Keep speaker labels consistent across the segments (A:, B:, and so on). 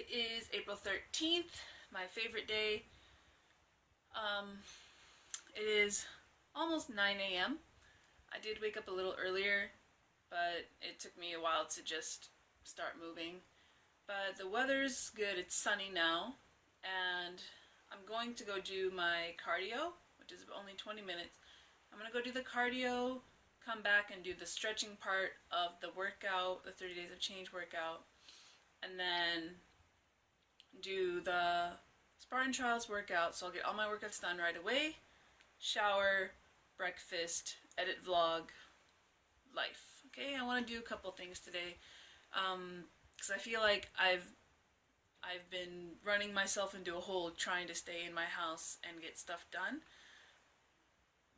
A: It is April 13th, my favorite day. It is almost 9 a.m. I did wake up a little earlier, but it took me a while to just start moving. But the weather's good, it's sunny now, and I'm going to go do my cardio, which is only 20 minutes. I'm going to go do the cardio, come back and do the stretching part of the workout, the 30 Days of Change workout, and then do the Spartan Trials workout. So I'll get all my workouts done right away, shower, breakfast, edit vlog, life. Okay, I want to do a couple things today because I feel like I've been running myself into a hole trying to stay in my house and get stuff done,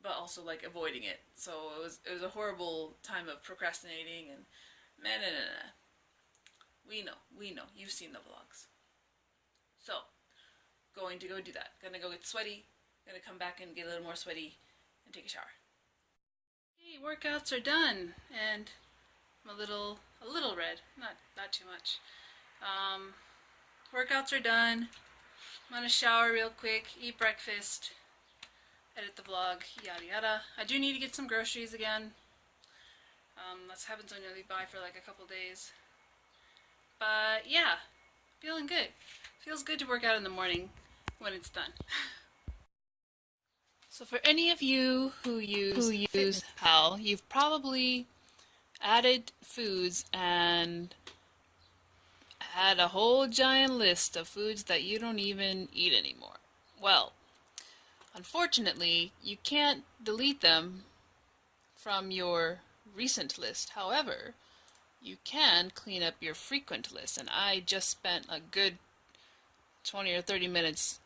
A: but also like avoiding it. So it was a horrible time of procrastinating and man. We know. You've seen the vlogs. So, going to go do that. Gonna go get sweaty. Gonna come back and get a little more sweaty and take a shower. Okay, workouts are done, and I'm a little red. Not too much. Workouts are done. I'm gonna shower real quick, eat breakfast, edit the vlog, yada yada. I do need to get some groceries again. That's haven't so nearly by for like a couple days. But yeah, feeling good. Feels good to work out in the morning when it's done. So for any of you who use FitnessPal, you've probably added foods and had a whole giant list of foods that you don't even eat anymore. Well, unfortunately, you can't delete them from your recent list. However, you can clean up your frequent list, and I just spent a good 20 or 30 minutes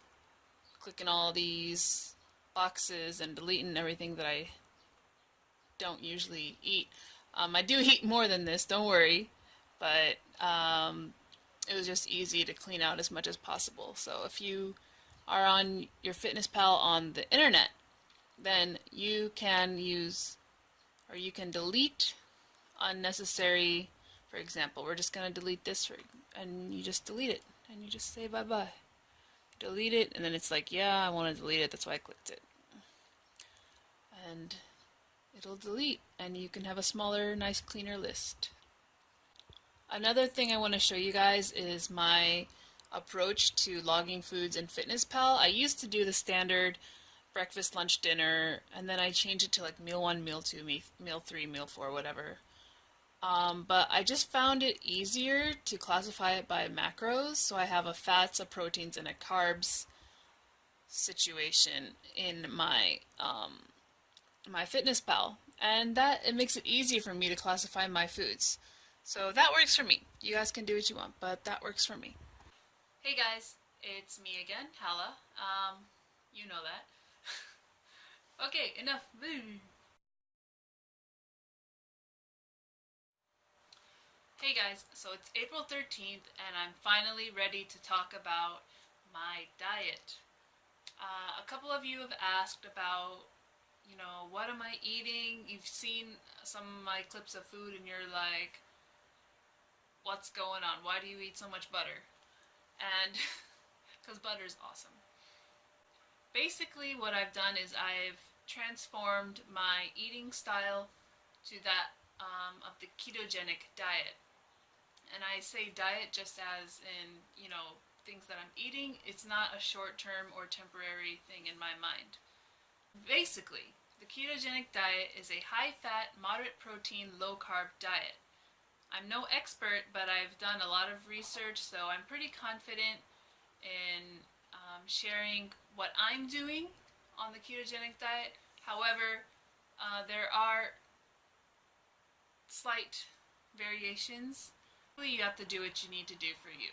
A: clicking all these boxes and deleting everything that I don't usually eat. I do eat more than this, don't worry, but it was just easy to clean out as much as possible. So if you are on your FitnessPal on the internet, then you can use, or you can delete unnecessary. For example, we're just going to delete this, and you just delete it, and you just say bye-bye. Delete it, and then it's like, yeah, I want to delete it, that's why I clicked it. And it'll delete, and you can have a smaller, nice, cleaner list. Another thing I want to show you guys is my approach to logging foods in FitnessPal. I used to do the standard breakfast, lunch, dinner, and then I changed it to like meal 1, meal 2, meal 3, meal 4, whatever. But I just found it easier to classify it by macros, so I have a fats, a proteins, and a carbs situation in my my FitnessPal, and that it makes it easy for me to classify my foods. So that works for me. You guys can do what you want, but that works for me. Hey guys, it's me again, Hala. You know that. Okay, enough. Hey guys, so it's April 13th and I'm finally ready to talk about my diet. A couple of you have asked about, what am I eating? You've seen some of my clips of food and you're like, what's going on? Why do you eat so much butter? And because butter is awesome. Basically what I've done is I've transformed my eating style to that of the ketogenic diet. And I say diet just as in, things that I'm eating. It's not a short-term or temporary thing in my mind. Basically, the ketogenic diet is a high-fat, moderate-protein, low-carb diet. I'm no expert, but I've done a lot of research, so I'm pretty confident in sharing what I'm doing on the ketogenic diet. However, there are slight variations. You have to do what you need to do for you.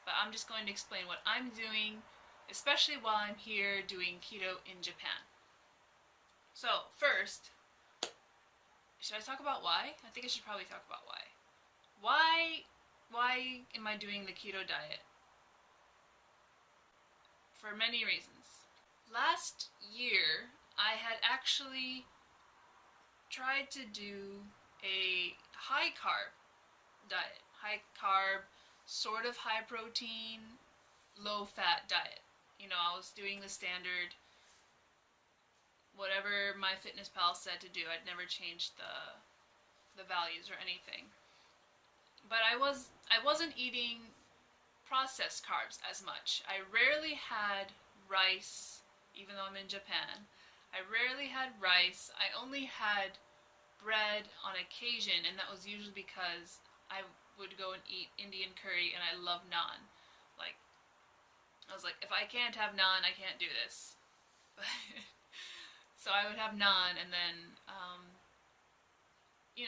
A: But I'm just going to explain what I'm doing, especially while I'm here doing Keto in Japan. So, first, should I talk about why? I think I should probably talk about why. Why am I doing the keto diet? For many reasons. Last year, I had actually tried to do a high carb diet. High carb, sort of high protein, low fat diet. I was doing the standard whatever my fitness pal said to do. I'd never changed the values or anything. But I wasn't eating processed carbs as much. I rarely had rice, even though I'm in Japan. I rarely had rice. I only had bread on occasion, and that was usually because I would go and eat Indian curry, and I love naan. Like, I was like, if I can't have naan, I can't do this. So I would have naan, and then,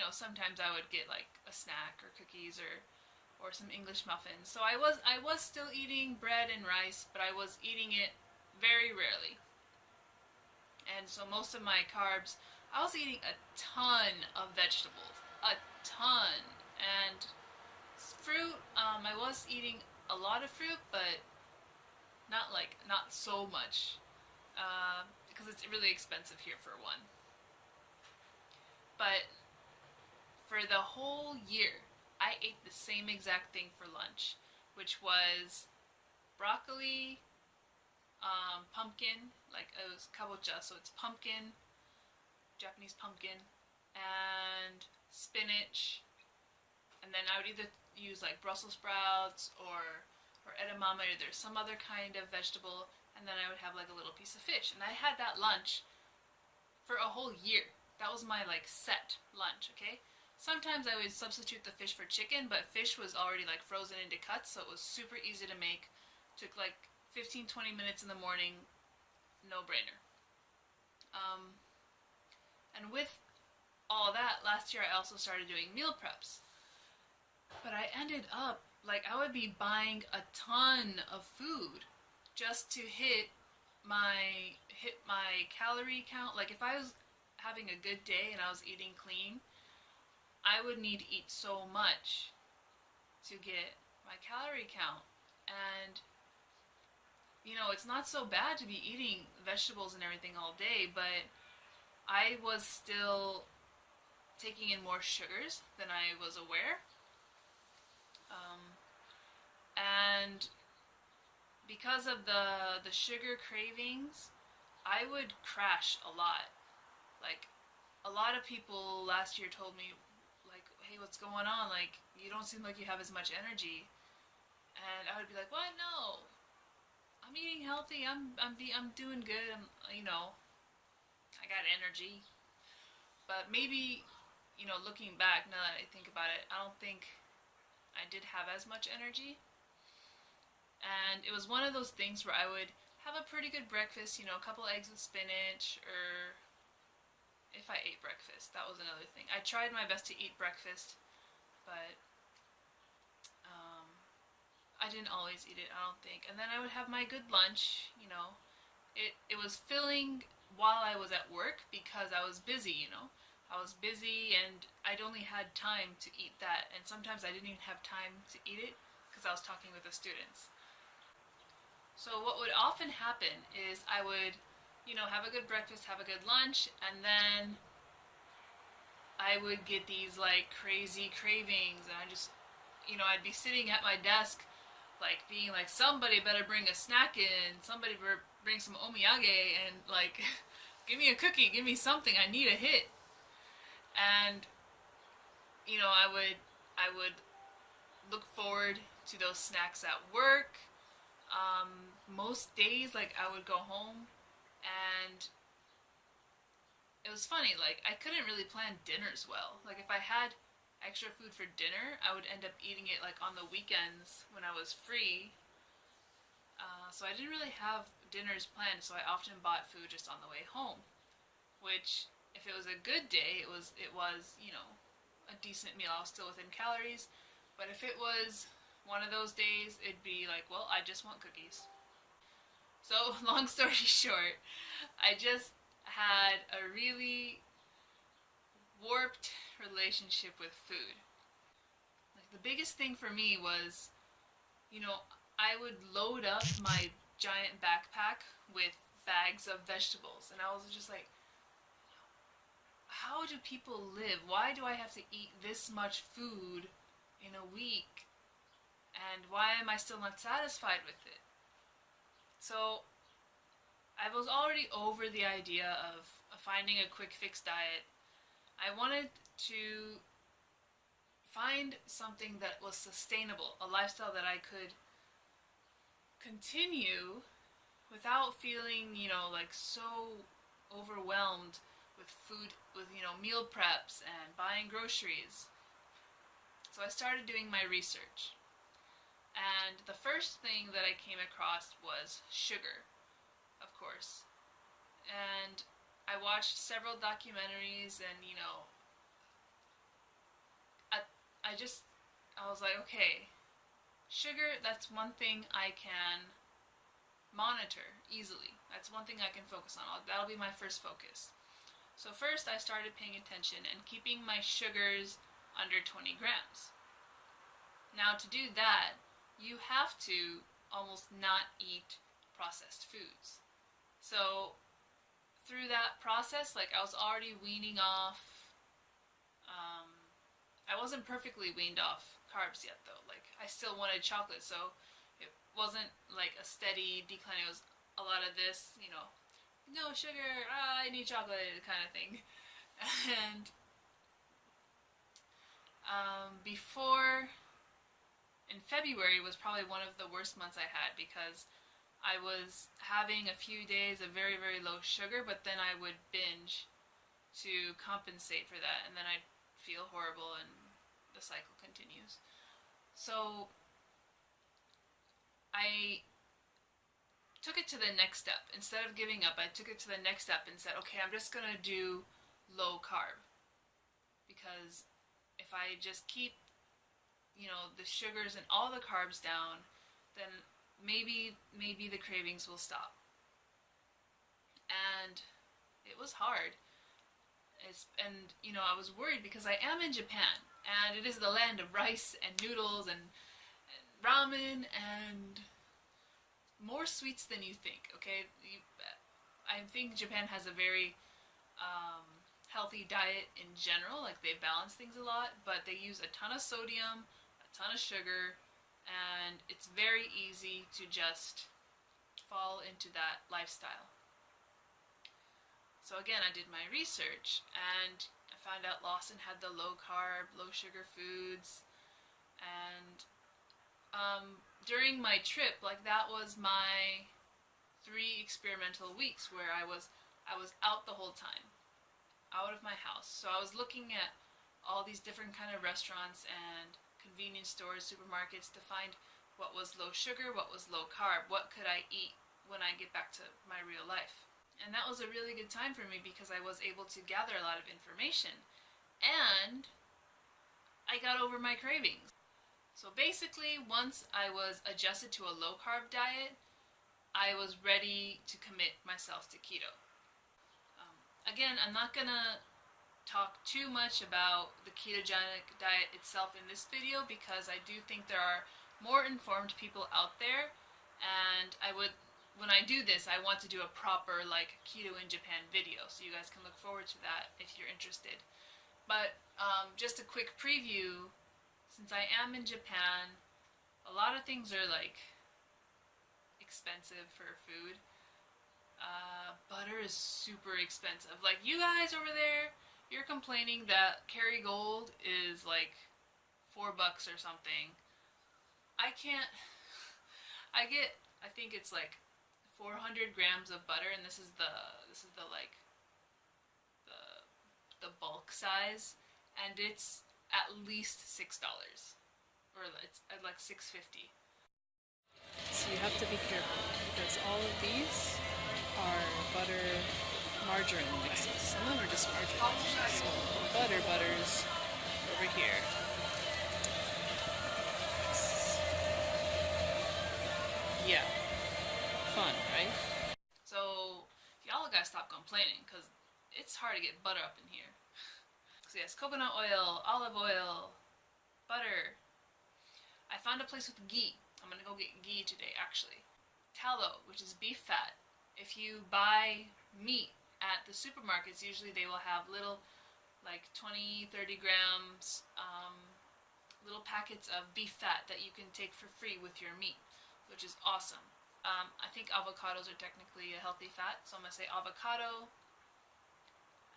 A: sometimes I would get like a snack or cookies or some English muffins. So I was still eating bread and rice, but I was eating it very rarely. And so most of my carbs, I was eating a ton of vegetables, a ton, and fruit. I was eating a lot of fruit, but not so much, because it's really expensive here for one. But for the whole year, I ate the same exact thing for lunch, which was broccoli, pumpkin, like it was kabocha, so it's pumpkin, Japanese pumpkin, and spinach, and then I would either use like Brussels sprouts or edamame, or there's some other kind of vegetable, and then I would have like a little piece of fish. And I had that lunch for a whole year. That was my like set lunch, okay? Sometimes I would substitute the fish for chicken, but fish was already like frozen into cuts, so it was super easy to make. Took like 15-20 minutes in the morning, no brainer. And with all that, last year I also started doing meal preps. But I ended up, like, I would be buying a ton of food just to hit my calorie count. Like, if I was having a good day and I was eating clean, I would need to eat so much to get my calorie count. And it's not so bad to be eating vegetables and everything all day, but I was still taking in more sugars than I was aware. And because of the sugar cravings, I would crash a lot. Like, a lot of people last year told me, like, hey, what's going on? Like, you don't seem like you have as much energy. And I would be like, what? No, I'm eating healthy. I'm doing good. I got energy. But maybe, looking back, now that I think about it, I don't think I did have as much energy. And it was one of those things where I would have a pretty good breakfast, a couple eggs with spinach, or if I ate breakfast, that was another thing. I tried my best to eat breakfast, but I didn't always eat it, I don't think. And then I would have my good lunch, It was filling while I was at work because I was busy, I was busy and I'd only had time to eat that. And sometimes I didn't even have time to eat it because I was talking with the students. So what would often happen is I would, have a good breakfast, have a good lunch, and then I would get these like crazy cravings, and I just, I'd be sitting at my desk, like being like, somebody better bring a snack in, somebody better bring some omiyage, and like, give me a cookie, give me something, I need a hit. And, I would look forward to those snacks at work. Most days, like, I would go home and it was funny, like, I couldn't really plan dinners well. Like, if I had extra food for dinner, I would end up eating it, like, on the weekends when I was free. So I didn't really have dinners planned, so I often bought food just on the way home. Which, if it was a good day, it was, a decent meal. I was still within calories. But if it was one of those days, it'd be like, well, I just want cookies. So, long story short, I just had a really warped relationship with food. Like, the biggest thing for me was, I would load up my giant backpack with bags of vegetables, and I was just like, how do people live? Why do I have to eat this much food in a week? And why am I still not satisfied with it? So I was already over the idea of finding a quick fix diet. I wanted to find something that was sustainable, a lifestyle that I could continue without feeling, like so overwhelmed with food, with, meal preps and buying groceries. So I started doing my research. And the first thing that I came across was sugar, of course. And I watched several documentaries and, I was like, okay, sugar, that's one thing I can monitor easily. That's one thing I can focus on. That'll be my first focus. So first I started paying attention and keeping my sugars under 20 grams. Now to do that, you have to almost not eat processed foods. So through that process, like I was already weaning off, I wasn't perfectly weaned off carbs yet though. Like I still wanted chocolate, so it wasn't like a steady decline. It was a lot of this, no sugar, I need chocolate kind of thing. And before, in February was probably one of the worst months I had because I was having a few days of very, very low sugar, but then I would binge to compensate for that, and then I'd feel horrible and the cycle continues. So I took it to the next step. Instead of giving up, I took it to the next step and said, okay, I'm just gonna do low carb, because if I just keep, the sugars and all the carbs down, then maybe the cravings will stop. And it was hard. I was worried because I am in Japan, and it is the land of rice and noodles and ramen and more sweets than you think, okay? I think Japan has a very healthy diet in general, like they balance things a lot, but they use a ton of sodium, a ton of sugar, and it's very easy to just fall into that lifestyle. So again, I did my research and I found out Lawson had the low carb, low sugar foods, and during my trip, like that was my 3 experimental weeks where I was out the whole time, out of my house. So I was looking at all these different kind of restaurants and convenience stores, supermarkets, to find what was low sugar, what was low carb, what could I eat when I get back to my real life. And that was a really good time for me because I was able to gather a lot of information, and I got over my cravings. So basically, once I was adjusted to a low carb diet, I was ready to commit myself to keto. Again, I'm not gonna talk too much about the ketogenic diet itself in this video because I do think there are more informed people out there, and when I do this, I want to do a proper Keto in Japan video, so you guys can look forward to that if you're interested. But just a quick preview, since I am in Japan, a lot of things are expensive for food. Butter is super expensive. Like you guys over there, you're complaining that Kerrygold is like $4 or something. I think it's like 400 grams of butter, and this is the bulk size, and it's at least $6, or it's at like $6.50.
B: So you have to be careful because all of these are butter margarine mixes. Some of them are just margarine. So butters over here. Yeah. Fun, right?
A: So y'all gotta stop complaining because it's hard to get butter up in here. So yes, coconut oil, olive oil, butter. I found a place with ghee. I'm gonna go get ghee today actually. Tallow, which is beef fat. If you buy meat at the supermarkets, usually they will have little 20-30 grams little packets of beef fat that you can take for free with your meat, which is awesome. I think avocados are technically a healthy fat, so I'm going to say avocado.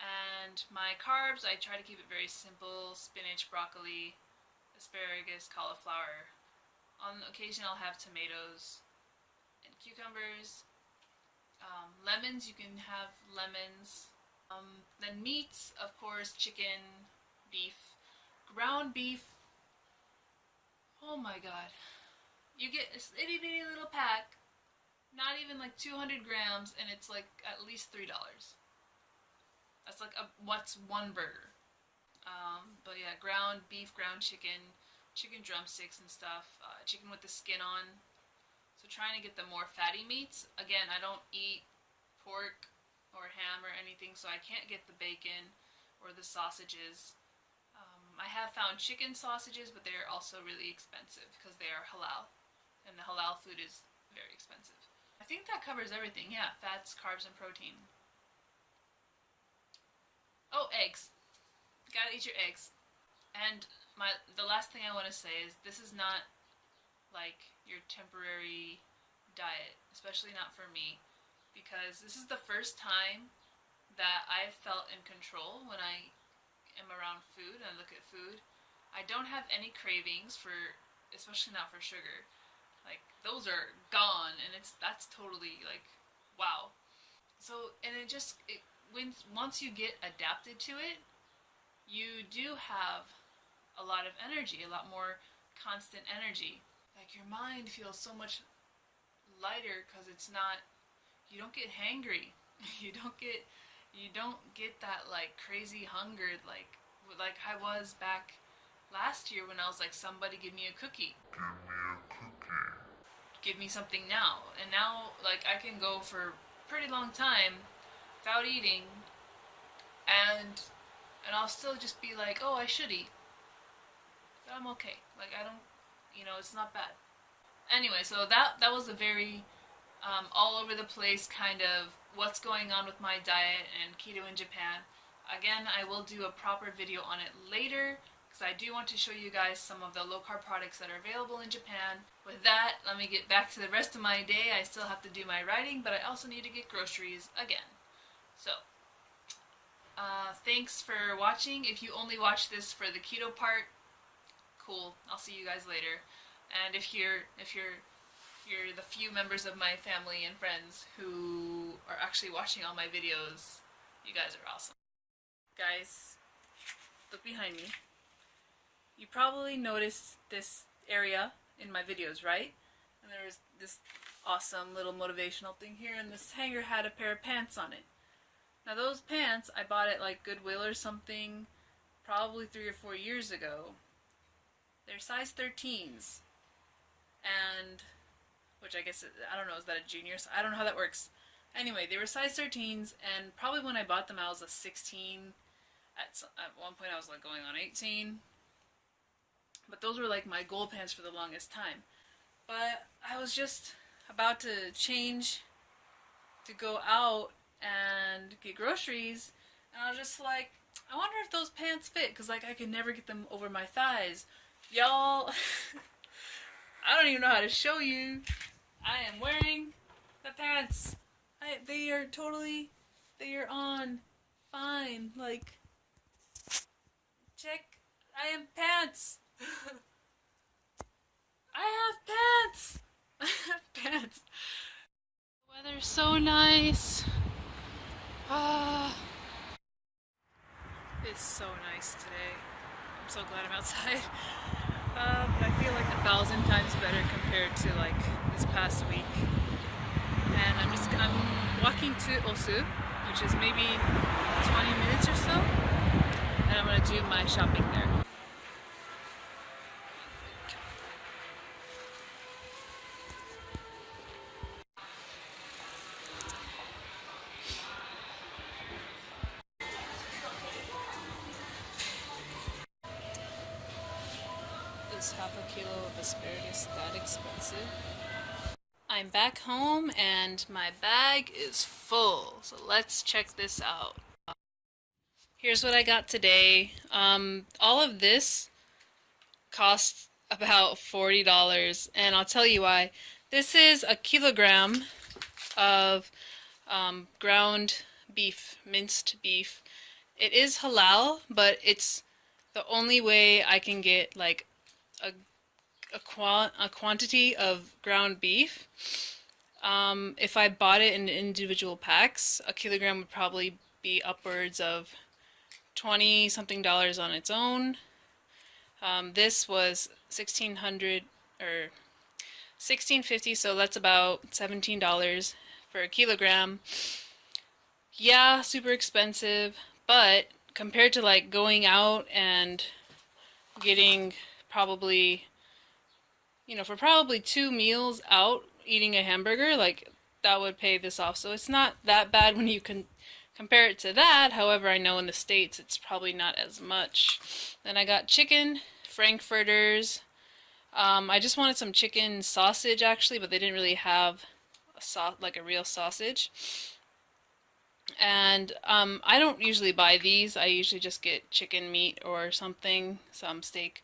A: And my carbs, I try to keep it very simple: spinach, broccoli, asparagus, cauliflower. On occasion I'll have tomatoes and cucumbers. Lemons, you can have lemons. Then meats, of course, chicken, beef, ground beef. Oh my god. You get this itty bitty little pack, not even like 200 grams, and it's like at least $3. That's like what's one burger. But yeah, ground beef, ground chicken, chicken drumsticks and stuff, chicken with the skin on. So trying to get the more fatty meats. Again, I don't eat pork or ham or anything, so I can't get the bacon or the sausages. I have found chicken sausages, but they are also really expensive because they are halal, and the halal food is very expensive. I think that covers everything. Yeah, fats, carbs, and protein. Oh, eggs. Gotta eat your eggs. And the last thing I want to say is this is not like your temporary diet, especially not for me, because this is the first time that I've felt in control when I am around food and I look at food. I don't have any cravings for, especially not for sugar. Like, those are gone, and that's totally like, wow. So, and once you get adapted to it, you do have a lot of energy, a lot more constant energy. Like, your mind feels so much lighter because it's not, you don't get hangry. You don't get that like crazy hunger like I was back last year when I was like, somebody give me a cookie. Give me something now. And now like I can go for a pretty long time without eating, and I'll still just be like, oh, I should eat. But I'm okay. Like, I don't, it's not bad. Anyway, so that was a very all over the place kind of what's going on with my diet and Keto in Japan. Again, I will do a proper video on it later because I do want to show you guys some of the low carb products that are available in Japan. With that, let me get back to the rest of my day. I still have to do my writing, but I also need to get groceries again. So, thanks for watching. If you only watch this for the keto part, cool. I'll see you guys later. And if you're the few members of my family and friends who are actually watching all my videos, you guys are awesome. Guys, look behind me. You probably noticed this area in my videos, right? And there was this awesome little motivational thing here, and this hanger had a pair of pants on it. Now those pants, I bought at like Goodwill or something, probably 3 or 4 years ago. They're size 13s. And, which I guess, I don't know, is that a junior? I don't know how that works. Anyway, they were size 13s, and probably when I bought them I was a 16. At one point I was like going on 18. But those were like my goal pants for the longest time. But I was just about to change to go out and get groceries, and I was just like, I wonder if those pants fit, because like I could never get them over my thighs. Y'all, I don't even know how to show you. I am wearing the pants. They are on fine. Like, check, I have pants. I have pants. I have pants. The weather's so nice. It's so nice today. I'm so glad I'm outside. But I feel like 1,000 times better compared to like this past week. And I'm walking to Osu, which is maybe 20 minutes or so, and I'm gonna do my shopping there. Is half a kilo of asparagus that expensive? I'm back home and my bag is full, so let's check this out. Here's what I got today. All of this cost about $40, and I'll tell you why. This is a kilogram of ground beef, minced beef. It is halal, but it's the only way I can get like a a quantity of ground beef. If I bought it in individual packs, a kilogram would probably be upwards of 20 something dollars on its own. This was 1600 or 1650, so that's about $17 for a kilogram. Yeah, super expensive, but compared to like going out and getting probably, for probably 2 meals out eating a hamburger, like that would pay this off. So it's not that bad when you can compare it to that. However, I know in the States it's probably not as much. Then I got chicken, frankfurters. I just wanted some chicken sausage actually, but they didn't really have like a real sausage. And I don't usually buy these. I usually just get chicken meat or something, some steak.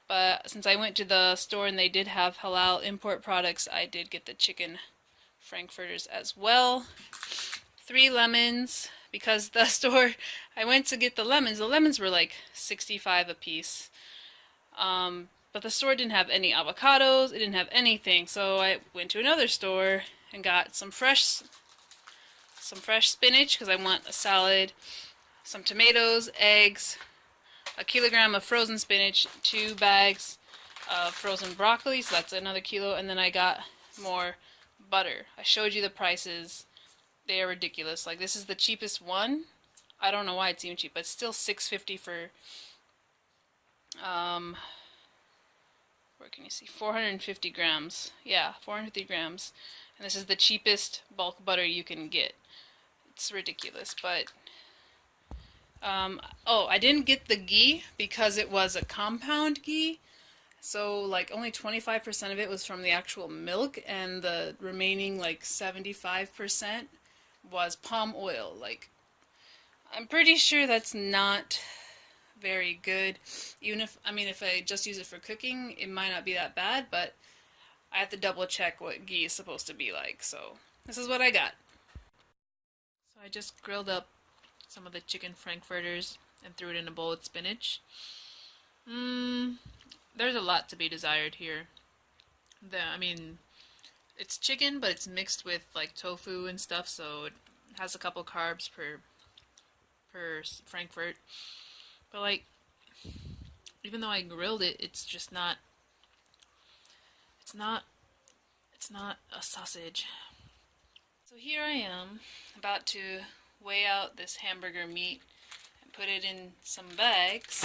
A: But since I went to the store and they did have halal import products, I did get the chicken frankfurters as well. 3 lemons, because the store I went to get the lemons were like 65 a piece. But the store didn't have any avocados, it didn't have anything. So I went to another store and got some fresh spinach because I want a salad, some tomatoes, eggs, a kilogram of frozen spinach, 2 bags of frozen broccoli, so that's another kilo, and then I got more butter. I showed you the prices. They are ridiculous. Like, this is the cheapest one. I don't know why it's even cheap, but it's still $6.50 for where can you see, 450 grams. Yeah, 450 grams. And this is the cheapest bulk butter you can get. It's ridiculous, but oh, I didn't get the ghee because it was a compound ghee. So like only 25% of it was from the actual milk, and the remaining like 75% was palm oil. Like, I'm pretty sure that's not very good. Even if, if I just use it for cooking, it might not be that bad, but I have to double check what ghee is supposed to be like. So this is what I got. So I just grilled up some of the chicken frankfurters and threw it in a bowl with spinach. There's a lot to be desired here. It's chicken, but it's mixed with like tofu and stuff, so it has a couple carbs per frankfurt. But like, even though I grilled it, it's just not. It's not a sausage. So here I am, about to weigh out this hamburger meat and put it in some bags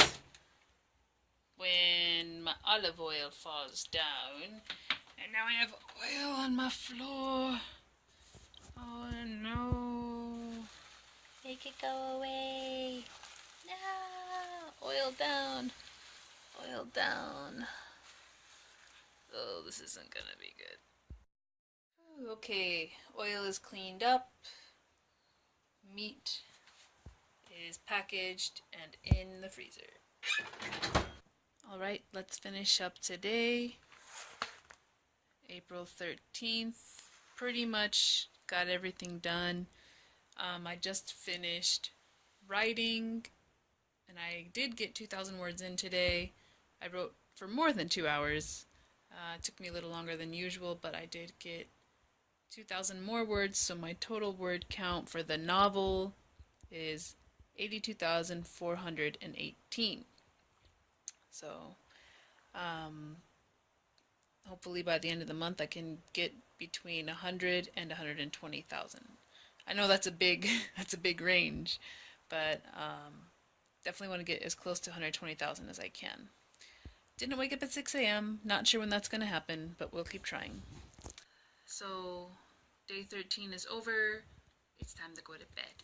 A: when my olive oil falls down, and now I have oil on my floor. Oh no. Make it go away. No. Oil down. Oil down. Oh, this isn't gonna be good. Ooh, okay, oil is cleaned up. Meat is packaged and in the freezer. Alright, let's finish up today. April 13th. Pretty much got everything done. I just finished writing, and I did get 2,000 words in today. I wrote for more than 2 hours. It took me a little longer than usual, but I did get 2,000 more words, so my total word count for the novel is 82,418. So, hopefully by the end of the month I can get between 100 and 120,000. I know that's a big range, but definitely want to get as close to 120,000 as I can. Didn't wake up at 6 a.m. Not sure when that's going to happen, but we'll keep trying. So, day 13 is over. It's time to go to bed.